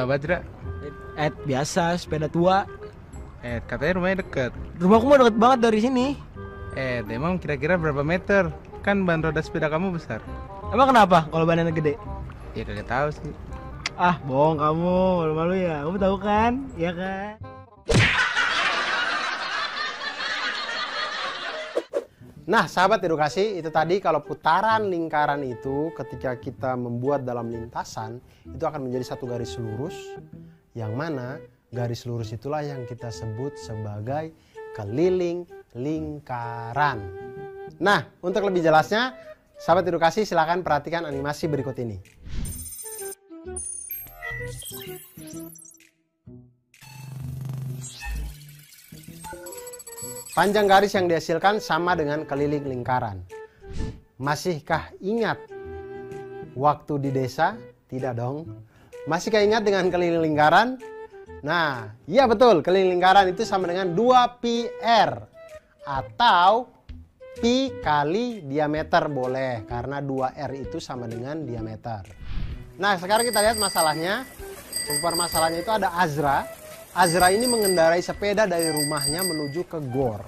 Badra, Biasa sepeda tua. katanya rumahnya deket. Rumahku mah deket banget dari sini. Emang kira-kira berapa meter? Kan ban roda sepeda kamu besar. Emang kenapa kalau bannya gede? Ya kagak tahu sih. Ah, bohong kamu, malu-malu ya. Kamu tahu kan? Iya kan? Nah, sahabat edukasi, itu tadi kalau putaran lingkaran itu ketika kita membuat dalam lintasan, itu akan menjadi satu garis lurus, yang mana garis lurus itulah yang kita sebut sebagai keliling lingkaran. Nah, untuk lebih jelasnya, sahabat edukasi silakan perhatikan animasi berikut ini. Panjang garis yang dihasilkan sama dengan keliling lingkaran. Masihkah ingat waktu di desa? Tidak dong. Masihkah ingat dengan keliling lingkaran? Nah, iya betul, keliling lingkaran itu sama dengan 2πr atau pi kali diameter boleh, karena 2r itu sama dengan diameter. Nah, sekarang kita lihat masalahnya. Permasalahannya itu ada Azra. Azra ini mengendarai sepeda dari rumahnya menuju ke gor.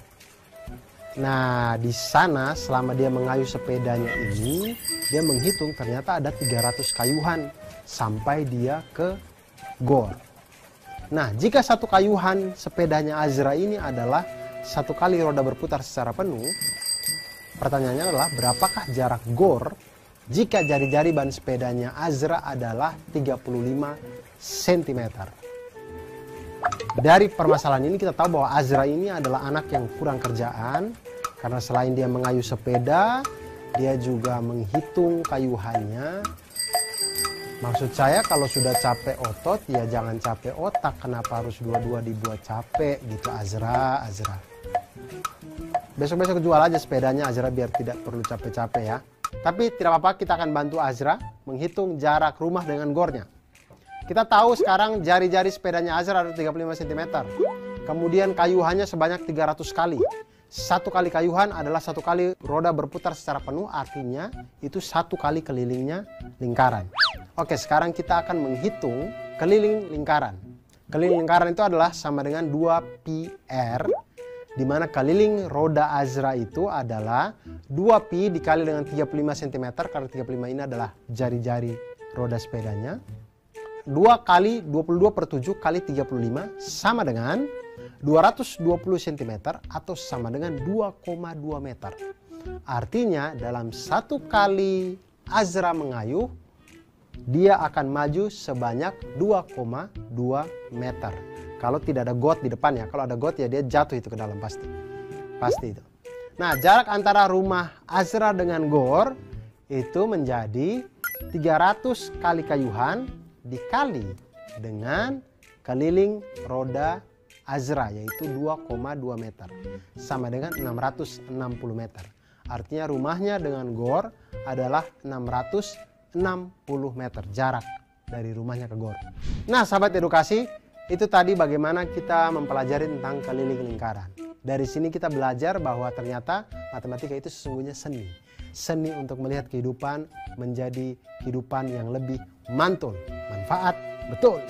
Nah, di sana selama dia mengayuh sepedanya ini, dia menghitung ternyata ada 300 kayuhan sampai dia ke gor. Nah, jika satu kayuhan sepedanya Azra ini adalah satu kali roda berputar secara penuh, pertanyaannya adalah berapakah jarak gor jika jari-jari ban sepedanya Azra adalah 35 cm. Dari permasalahan ini kita tahu bahwa Azra ini adalah anak yang kurang kerjaan, karena selain dia mengayuh sepeda, dia juga menghitung kayuhannya. Maksud saya kalau sudah capek otot, ya jangan capek otak. Kenapa harus dua-dua dibuat capek gitu Azra. Besok-besok jual aja sepedanya Azra biar tidak perlu capek-capek ya. Tapi tidak apa-apa, kita akan bantu Azra menghitung jarak rumah dengan gornya. Kita tahu sekarang jari-jari sepedanya Azra ada 35 cm. Kemudian kayuhannya sebanyak 300 kali. Satu kali kayuhan adalah satu kali roda berputar secara penuh, artinya itu satu kali kelilingnya lingkaran. Oke, sekarang kita akan menghitung keliling lingkaran. Keliling lingkaran itu adalah sama dengan 2πr, di mana keliling roda Azra itu adalah 2pi dikali dengan 35 cm, karena 35 ini adalah jari-jari roda sepedanya. 2 kali 22/7 kali 35 sama dengan 220 cm atau sama dengan 2,2 meter. Artinya dalam satu kali Azra mengayuh, dia akan maju sebanyak 2,2 meter. Kalau tidak ada got di depan ya, kalau ada got ya dia jatuh itu ke dalam pasti. Pasti itu. Nah, jarak antara rumah Azra dengan gor itu menjadi 300 kali kayuhan dikali dengan keliling roda Azra, yaitu 2,2 meter, sama dengan 660 meter. Artinya rumahnya dengan gor adalah 660 meter jarak dari rumahnya ke gor. Nah, sahabat edukasi, itu tadi bagaimana kita mempelajari tentang keliling lingkaran. Dari sini kita belajar bahwa ternyata matematika itu sesungguhnya seni. Seni untuk melihat kehidupan menjadi kehidupan yang lebih mantul, manfaat, betul.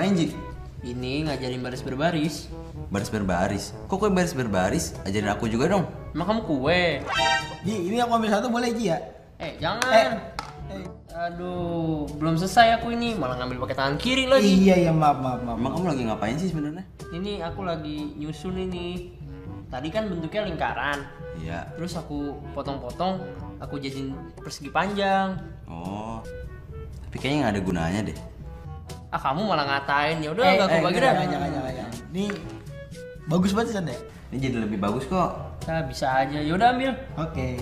ngapain, Ji? Ini ngajarin baris berbaris. Baris berbaris. Kok kue baris berbaris? Ajarin aku juga dong. Emang kamu kue? Ji, ini aku ambil satu boleh Ji ya? Jangan. Aduh, belum selesai aku ini, malah ngambil pakai tangan kiri lagi. Iya, maaf. Emang kamu lagi ngapain sih sebenarnya? Ini aku lagi nyusun ini. Tadi kan bentuknya lingkaran. Iya. Terus aku potong-potong, aku jadiin persegi panjang. Oh. Tapi kayaknya nggak ada gunanya deh. Kamu malah ngatain. Ya udah, enggak aku bagi dah. Jangan. Ini bagus banget San ya? Ini jadi lebih bagus kok. Nah, bisa aja. Ya udah ambil. Oke.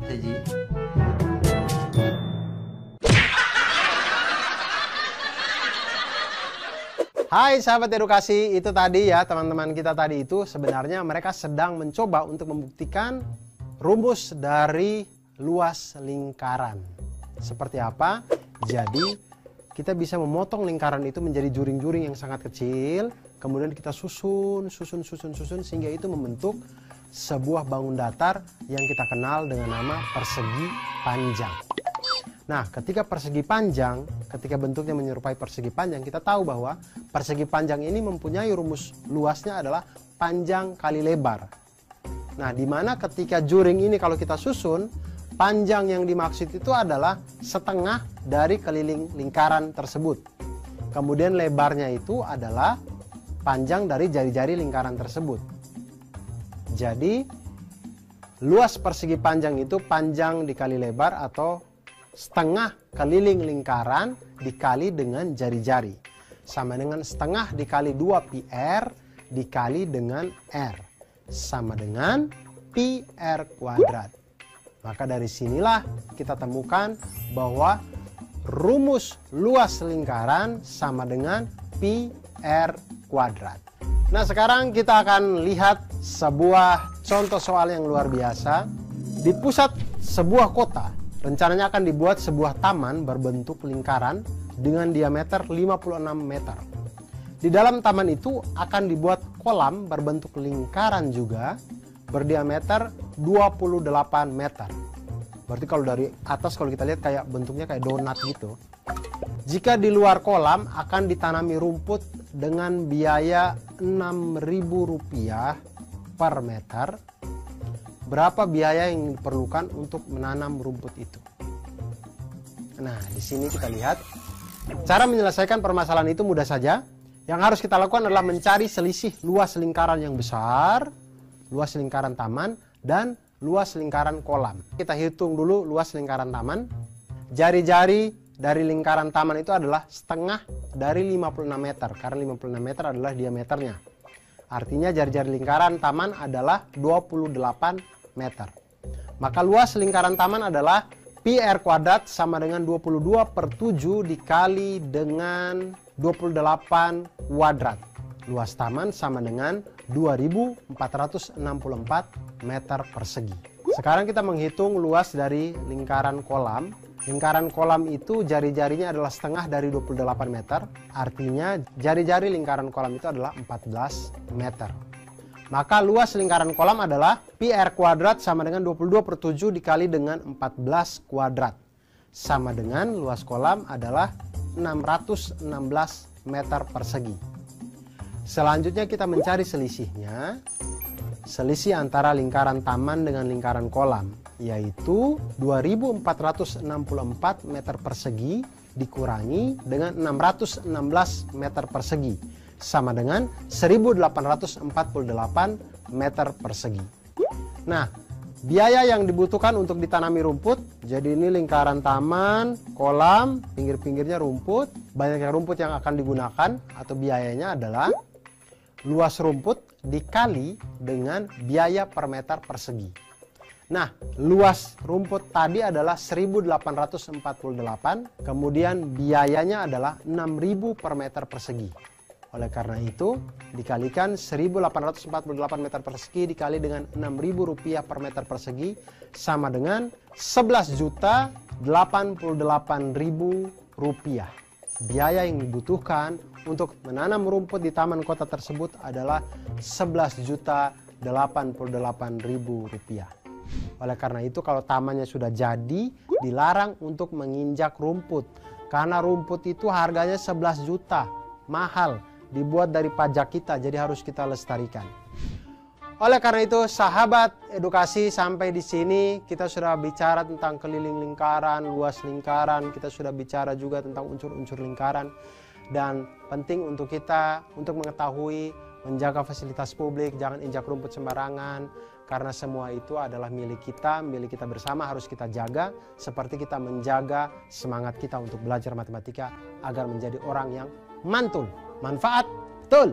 Bisa, Ji. Hai sahabat edukasi, itu tadi ya teman-teman kita tadi itu sebenarnya mereka sedang mencoba untuk membuktikan rumus dari luas lingkaran. Seperti apa? Jadi kita bisa memotong lingkaran itu menjadi juring-juring yang sangat kecil, kemudian kita susun sehingga itu membentuk sebuah bangun datar yang kita kenal dengan nama persegi panjang. Nah, ketika persegi panjang, ketika bentuknya menyerupai persegi panjang, kita tahu bahwa persegi panjang ini mempunyai rumus luasnya adalah panjang kali lebar. Nah, di mana ketika juring ini kalau kita susun, panjang yang dimaksud itu adalah setengah dari keliling lingkaran tersebut. Kemudian lebarnya itu adalah panjang dari jari-jari lingkaran tersebut. Jadi, luas persegi panjang itu panjang dikali lebar atau setengah keliling lingkaran dikali dengan jari-jari. Sama dengan setengah dikali 2 PR dikali dengan R. Sama dengan pi R kuadrat. Maka dari sinilah kita temukan bahwa rumus luas lingkaran sama dengan pi R kuadrat. Nah, sekarang kita akan lihat sebuah contoh soal yang luar biasa. Di pusat sebuah kota, rencananya akan dibuat sebuah taman berbentuk lingkaran dengan diameter 56 meter. Di dalam taman itu akan dibuat kolam berbentuk lingkaran juga berdiameter 28 meter. Berarti kalau dari atas kalau kita lihat kayak bentuknya kayak donat gitu. Jika di luar kolam akan ditanami rumput dengan biaya Rp6.000 per meter. Berapa biaya yang diperlukan untuk menanam rumput itu? Nah, di sini kita lihat cara menyelesaikan permasalahan itu mudah saja. Yang harus kita lakukan adalah mencari selisih luas lingkaran yang besar, luas lingkaran taman, dan luas lingkaran kolam. Kita hitung dulu luas lingkaran taman. Jari-jari dari lingkaran taman itu adalah setengah dari 56 meter, karena 56 meter adalah diameternya. Artinya jari-jari lingkaran taman adalah 28 meter. Maka luas lingkaran taman adalah pi R kuadrat sama dengan 22/7 dikali dengan 28 kuadrat. Luas taman sama dengan 2464 meter persegi. Sekarang kita menghitung luas dari lingkaran kolam. Lingkaran kolam itu jari-jarinya adalah setengah dari 28 meter. Artinya jari-jari lingkaran kolam itu adalah 14 meter. Maka luas lingkaran kolam adalah pi R kuadrat sama dengan 22/7 dikali dengan 14 kuadrat. Sama dengan luas kolam adalah 616 meter persegi. Selanjutnya kita mencari selisihnya. Selisih antara lingkaran taman dengan lingkaran kolam, yaitu 2464 meter persegi dikurangi dengan 616 meter persegi. Sama dengan 1848 meter persegi. Nah, biaya yang dibutuhkan untuk ditanami rumput, jadi ini lingkaran taman, kolam, pinggir-pinggirnya rumput. Banyaknya rumput yang akan digunakan atau biayanya adalah luas rumput dikali dengan biaya per meter persegi. Nah, luas rumput tadi adalah 1848, kemudian biayanya adalah 6.000 per meter persegi. Oleh karena itu, dikalikan 1848 meter persegi dikali dengan Rp6.000 per meter persegi sama dengan Rp11.088.000. Biaya yang dibutuhkan untuk menanam rumput di taman kota tersebut adalah Rp11.088.000. Oleh karena itu, kalau tamannya sudah jadi, dilarang untuk menginjak rumput. Karena rumput itu harganya 11 juta. mahal, dibuat dari pajak kita, jadi harus kita lestarikan. Oleh karena itu, sahabat edukasi, sampai di sini kita sudah bicara tentang keliling lingkaran, luas lingkaran, kita sudah bicara juga tentang unsur-unsur lingkaran. Dan penting untuk kita untuk mengetahui, menjaga fasilitas publik, jangan injak rumput sembarangan, karena semua itu adalah milik kita bersama, harus kita jaga, seperti kita menjaga semangat kita untuk belajar matematika agar menjadi orang yang mantul, manfaat, betul.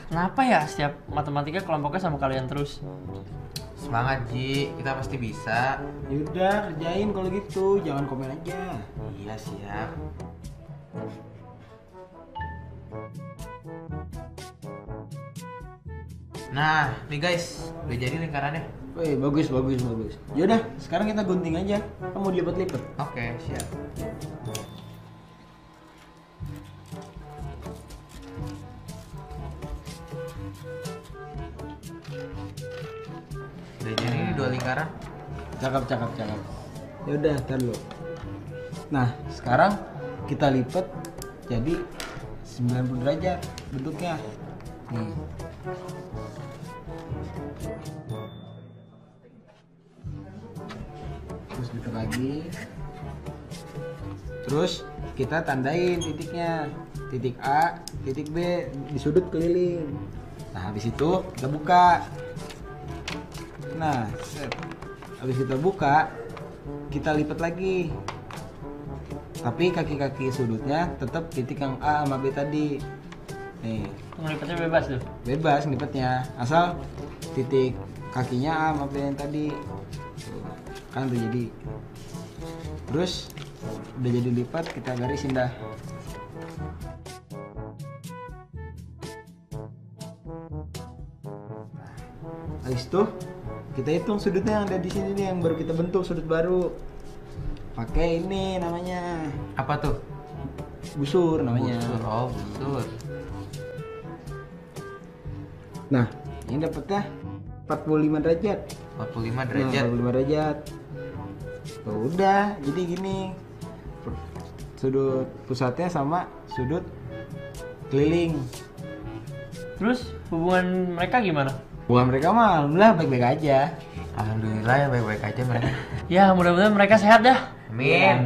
Kenapa ya setiap matematika kelompoknya sama kalian terus? Semangat Ji, kita pasti bisa. Yaudah, kerjain kalau gitu, jangan komen aja. Iya siap. Nah, nih guys, udah jadi lingkarannya. Wih, bagus. Yaudah, sekarang kita gunting aja. Kamu dilipat-lipat. Oke, siap. Udah jadi nih 2 lingkaran. Cakep. Yaudah, ntar dulu. Nah, sekarang kita lipat jadi 90 derajat bentuknya. Nih. Terus lipat lagi. Terus kita tandain titiknya. Titik A, titik B di sudut keliling. Nah, habis itu kita buka. Nah, set. Habis kita buka, kita lipat lagi. Tapi kaki-kaki sudutnya tetap titik yang A sama B tadi. Nih, Ngelipatnya bebas tuh. bebas ngelipatnya, asal titik kakinya A sama B yang tadi. Tuh, kan udah jadi. Terus udah jadi lipat, kita garisin dah. Habis itu kita hitung sudutnya yang ada di sini nih, yang baru kita bentuk sudut baru. Pakai ini namanya Apa tuh? busur namanya. Busur. Oh, busur. Nah, ini dapatnya 45 derajat. 45 Nah, derajat. 45 derajat. Tuh, udah, jadi gini. Sudut pusatnya sama sudut keliling. Terus hubungan mereka gimana? Hubungan mereka mah alhamdulillah baik-baik aja. Alhamdulillah ya baik-baik aja mereka. Ya mudah-mudahan mereka sehat dah. Amin.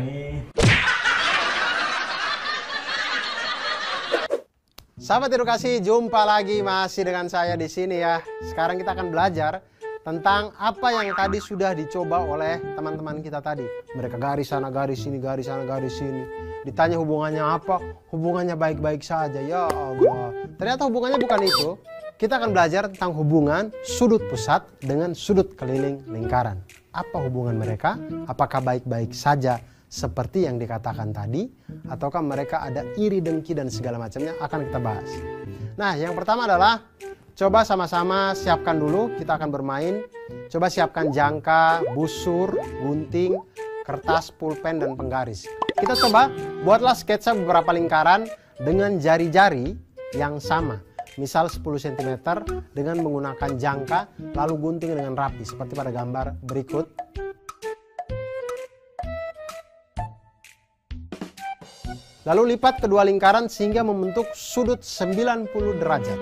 Sahabat edukasi, jumpa lagi masih dengan saya di sini ya. Sekarang kita akan belajar tentang apa yang tadi sudah dicoba oleh teman-teman kita tadi. Mereka garis sana, garis sini, garis sana, garis sini. Ditanya hubungannya apa? Hubungannya baik-baik saja. Ya Allah. Ternyata hubungannya bukan itu. Kita akan belajar tentang hubungan sudut pusat dengan sudut keliling lingkaran. Apa hubungan mereka? Apakah baik-baik saja seperti yang dikatakan tadi? Ataukah mereka ada iri, dengki, dan segala macamnya? Akan kita bahas. Nah, yang pertama adalah coba sama-sama siapkan dulu. Kita akan bermain. Coba siapkan jangka, busur, gunting, kertas, pulpen, dan penggaris. Kita coba buatlah sketsa beberapa lingkaran dengan jari-jari yang sama. Misal 10 cm dengan menggunakan jangka, lalu gunting dengan rapi seperti pada gambar berikut. Lalu lipat kedua lingkaran sehingga membentuk sudut 90 derajat.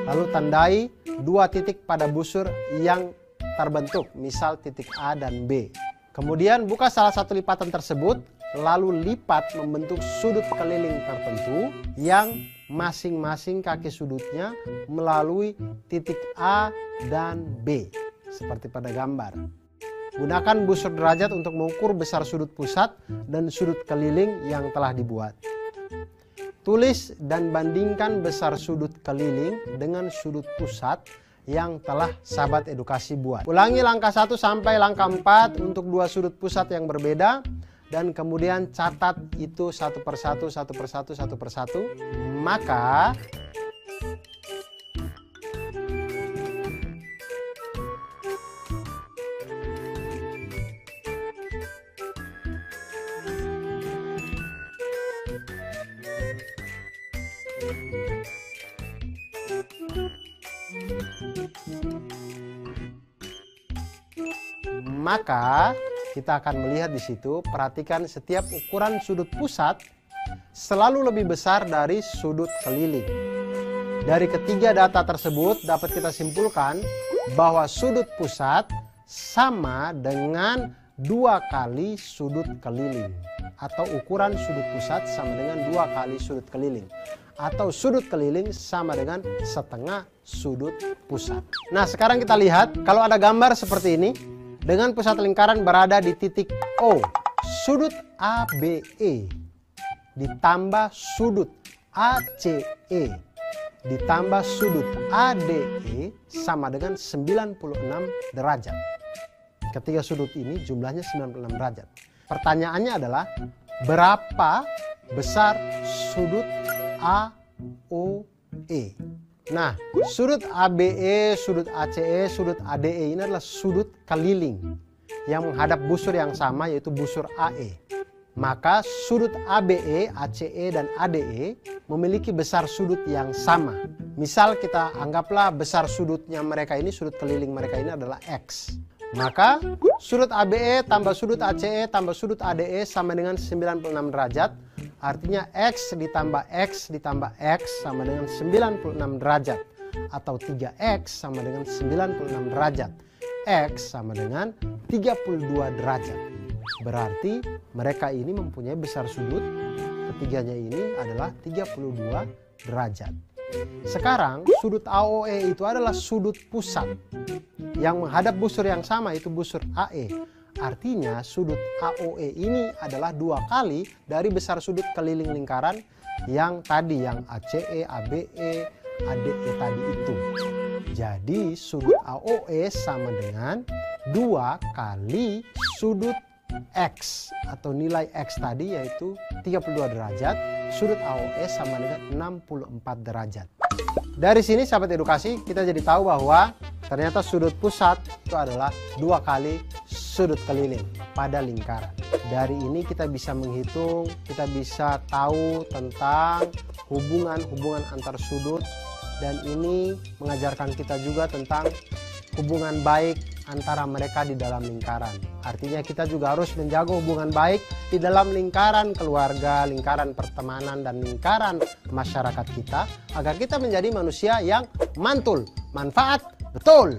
Lalu tandai 2 titik pada busur yang terbentuk, misal titik A dan B. Kemudian buka salah satu lipatan tersebut, lalu lipat membentuk sudut keliling tertentu yang masing-masing kaki sudutnya melalui titik A dan B seperti pada gambar. Gunakan busur derajat untuk mengukur besar sudut pusat dan sudut keliling yang telah dibuat. Tulis dan bandingkan besar sudut keliling dengan sudut pusat yang telah sahabat edukasi buat. Ulangi langkah 1 sampai langkah 4 untuk 2 sudut pusat yang berbeda. Dan kemudian catat itu satu persatu. Maka Maka kita akan melihat di situ, perhatikan setiap ukuran sudut pusat selalu lebih besar dari sudut keliling. Dari ketiga data tersebut dapat kita simpulkan bahwa sudut pusat sama dengan 2 kali sudut keliling, atau ukuran sudut pusat sama dengan 2 kali sudut keliling, atau sudut keliling sama dengan setengah sudut pusat. Nah, sekarang kita lihat kalau ada gambar seperti ini dengan pusat lingkaran berada di titik O, sudut ABE ditambah sudut ACE ditambah sudut ADE sama dengan 96 derajat. Ketiga sudut ini jumlahnya 96 derajat. Pertanyaannya adalah berapa besar sudut AOE? Nah, sudut ABE, sudut ACE, sudut ADE ini adalah sudut keliling yang menghadap busur yang sama, yaitu busur AE. Maka sudut ABE, ACE, dan ADE memiliki besar sudut yang sama. Misal kita anggaplah besar sudutnya mereka ini, sudut keliling mereka ini adalah X. Maka sudut ABE tambah sudut ACE tambah sudut ADE sama dengan 96 derajat. Artinya X ditambah X ditambah X sama dengan 96 derajat. Atau 3X sama dengan 96 derajat. X sama dengan 32 derajat. Berarti mereka ini mempunyai besar sudut, ketiganya ini adalah 32 derajat. Sekarang sudut AOE itu adalah sudut pusat yang menghadap busur yang sama, itu busur AE. Artinya sudut AOE ini adalah 2 kali dari besar sudut keliling lingkaran yang tadi, yang ACE, ABE, ADE tadi itu. Jadi sudut AOE sama dengan 2 kali sudut X atau nilai X tadi, yaitu 32 derajat. Sudut AOE sama dengan 64 derajat. Dari sini sahabat edukasi, kita jadi tahu bahwa ternyata sudut pusat itu adalah 2 kali sudut keliling pada lingkaran. Dari ini kita bisa menghitung, kita bisa tahu tentang hubungan-hubungan antar sudut, dan ini mengajarkan kita juga tentang hubungan baik antara mereka di dalam lingkaran. Artinya kita juga harus menjaga hubungan baik di dalam lingkaran keluarga, lingkaran pertemanan, dan lingkaran masyarakat kita, agar kita menjadi manusia yang mantul, manfaat betul.